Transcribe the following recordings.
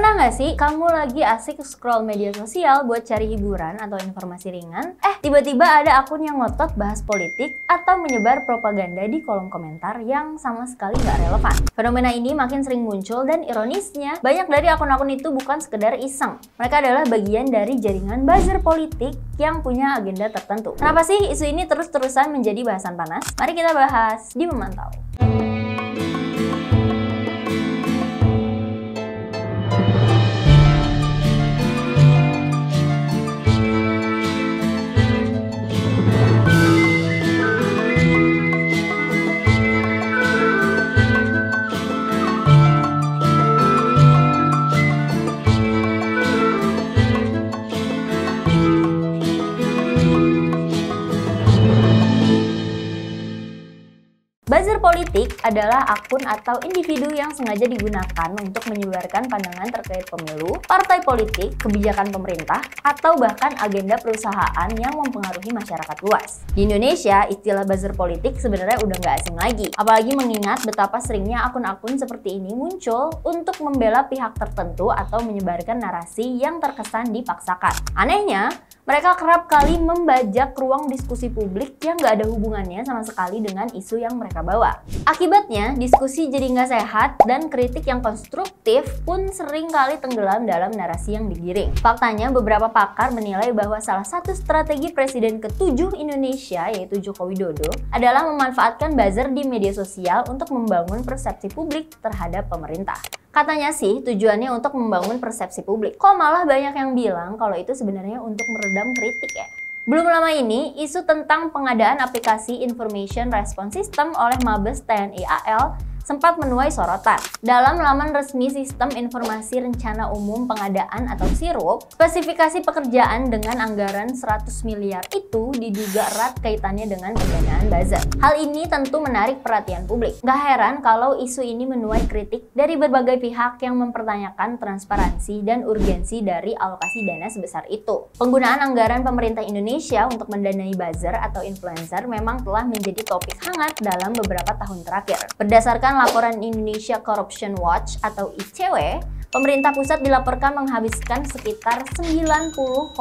Pernah nggak sih kamu lagi asik scroll media sosial buat cari hiburan atau informasi ringan? Tiba-tiba ada akun yang ngotot bahas politik atau menyebar propaganda di kolom komentar yang sama sekali nggak relevan. Fenomena ini makin sering muncul dan ironisnya, banyak dari akun-akun itu bukan sekedar iseng. Mereka adalah bagian dari jaringan buzzer politik yang punya agenda tertentu. Kenapa sih isu ini terus-terusan menjadi bahasan panas? Mari kita bahas di Memantau. Buzzer politik adalah akun atau individu yang sengaja digunakan untuk menyebarkan pandangan terkait pemilu, partai politik, kebijakan pemerintah, atau bahkan agenda perusahaan yang mempengaruhi masyarakat luas. Di Indonesia, istilah buzzer politik sebenarnya udah nggak asing lagi. Apalagi mengingat betapa seringnya akun-akun seperti ini muncul untuk membela pihak tertentu atau menyebarkan narasi yang terkesan dipaksakan. Anehnya, mereka kerap kali membajak ruang diskusi publik yang nggak ada hubungannya sama sekali dengan isu yang mereka bawa. Akibatnya, diskusi jadi nggak sehat dan kritik yang konstruktif pun sering kali tenggelam dalam narasi yang digiring. Faktanya, beberapa pakar menilai bahwa salah satu strategi Presiden ke-7 Indonesia, yaitu Joko Widodo, adalah memanfaatkan buzzer di media sosial untuk membangun persepsi publik terhadap pemerintah. Katanya sih tujuannya untuk membangun persepsi publik. Kok malah banyak yang bilang kalau itu sebenarnya untuk meredam kritik ya? Belum lama ini, isu tentang pengadaan aplikasi Information Response System oleh Mabes TNI AL sempat menuai sorotan. Dalam laman resmi Sistem Informasi Rencana Umum Pengadaan atau SIRUP, spesifikasi pekerjaan dengan anggaran 100 miliar itu diduga erat kaitannya dengan pendanaan buzzer. Hal ini tentu menarik perhatian publik. Gak heran kalau isu ini menuai kritik dari berbagai pihak yang mempertanyakan transparansi dan urgensi dari alokasi dana sebesar itu. Penggunaan anggaran pemerintah Indonesia untuk mendanai buzzer atau influencer memang telah menjadi topik hangat dalam beberapa tahun terakhir. Berdasarkan laporan Indonesia Corruption Watch atau ICW, pemerintah pusat dilaporkan menghabiskan sekitar 90,45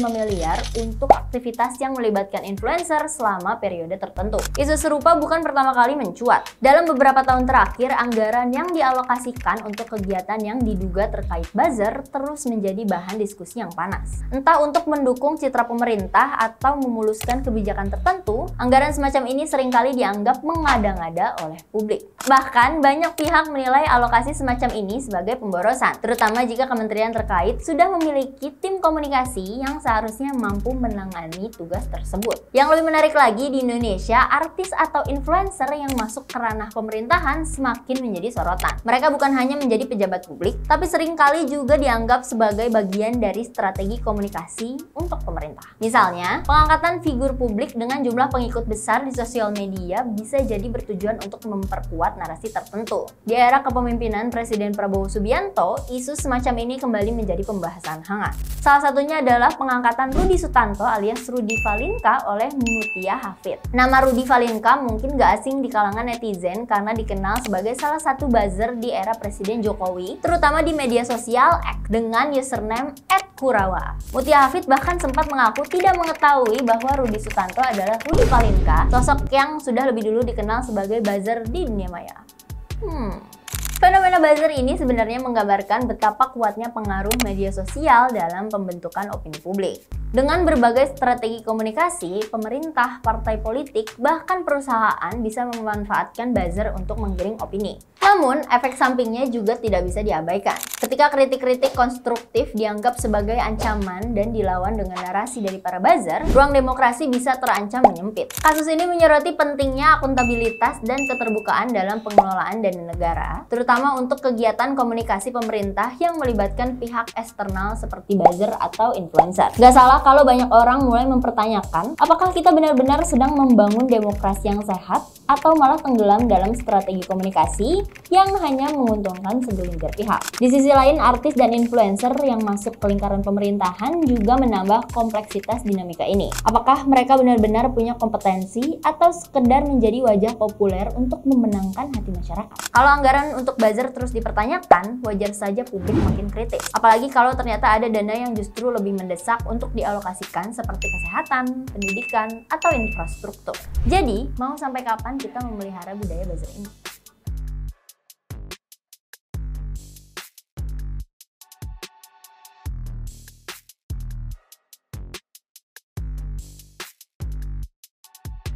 miliar untuk aktivitas yang melibatkan influencer selama periode tertentu. Isu serupa bukan pertama kali mencuat. Dalam beberapa tahun terakhir, anggaran yang dialokasikan untuk kegiatan yang diduga terkait buzzer terus menjadi bahan diskusi yang panas. Entah untuk mendukung citra pemerintah atau memuluskan kebijakan tertentu, anggaran semacam ini seringkali dianggap mengada-ngada oleh publik. Bahkan, banyak pihak menilai alokasi semacam ini sebagai pemborosan, terutama jika kementerian terkait sudah memiliki tim komunikasi yang seharusnya mampu menangani tugas tersebut. Yang lebih menarik lagi, di Indonesia, artis atau influencer yang masuk ke ranah pemerintahan semakin menjadi sorotan. Mereka bukan hanya menjadi pejabat publik, tapi seringkali juga dianggap sebagai bagian dari strategi komunikasi untuk pemerintah. Misalnya, pengangkatan figur publik dengan jumlah pengikut besar di sosial media bisa jadi bertujuan untuk memperkuat narasi tertentu. Di era kepemimpinan Presiden Prabowo Subianto, isu semacam ini kembali menjadi pembahasan hangat. Salah satunya adalah pengangkatan Rudi Sutanto alias Rudy Valinka oleh Mutia Hafid. Nama Rudy Valinka mungkin gak asing di kalangan netizen karena dikenal sebagai salah satu buzzer di era Presiden Jokowi, terutama di media sosial X dengan username @kurawa. Mutia Hafid bahkan sempat mengaku tidak mengetahui bahwa Rudi Sutanto adalah Rudy Valinka, sosok yang sudah lebih dulu dikenal sebagai buzzer di dunia maya. Fenomena buzzer ini sebenarnya menggambarkan betapa kuatnya pengaruh media sosial dalam pembentukan opini publik. Dengan berbagai strategi komunikasi, pemerintah, partai politik, bahkan perusahaan bisa memanfaatkan buzzer untuk menggiring opini. Namun, efek sampingnya juga tidak bisa diabaikan. Ketika kritik-kritik konstruktif dianggap sebagai ancaman dan dilawan dengan narasi dari para buzzer, ruang demokrasi bisa terancam menyempit. Kasus ini menyoroti pentingnya akuntabilitas dan keterbukaan dalam pengelolaan dana negara, terutama untuk kegiatan komunikasi pemerintah yang melibatkan pihak eksternal seperti buzzer atau influencer. Gak salah kalau banyak orang mulai mempertanyakan, apakah kita benar-benar sedang membangun demokrasi yang sehat atau malah tenggelam dalam strategi komunikasi yang hanya menguntungkan segelintir pihak. Di sisi lain, artis dan influencer yang masuk ke lingkaran pemerintahan juga menambah kompleksitas dinamika ini. Apakah mereka benar-benar punya kompetensi atau sekedar menjadi wajah populer untuk memenangkan hati masyarakat? Kalau anggaran untuk buzzer terus dipertanyakan, wajar saja publik makin kritis. Apalagi kalau ternyata ada dana yang justru lebih mendesak untuk dialokasikan seperti kesehatan, pendidikan, atau infrastruktur. Jadi, mau sampai kapan kita memelihara budaya buzzer ini?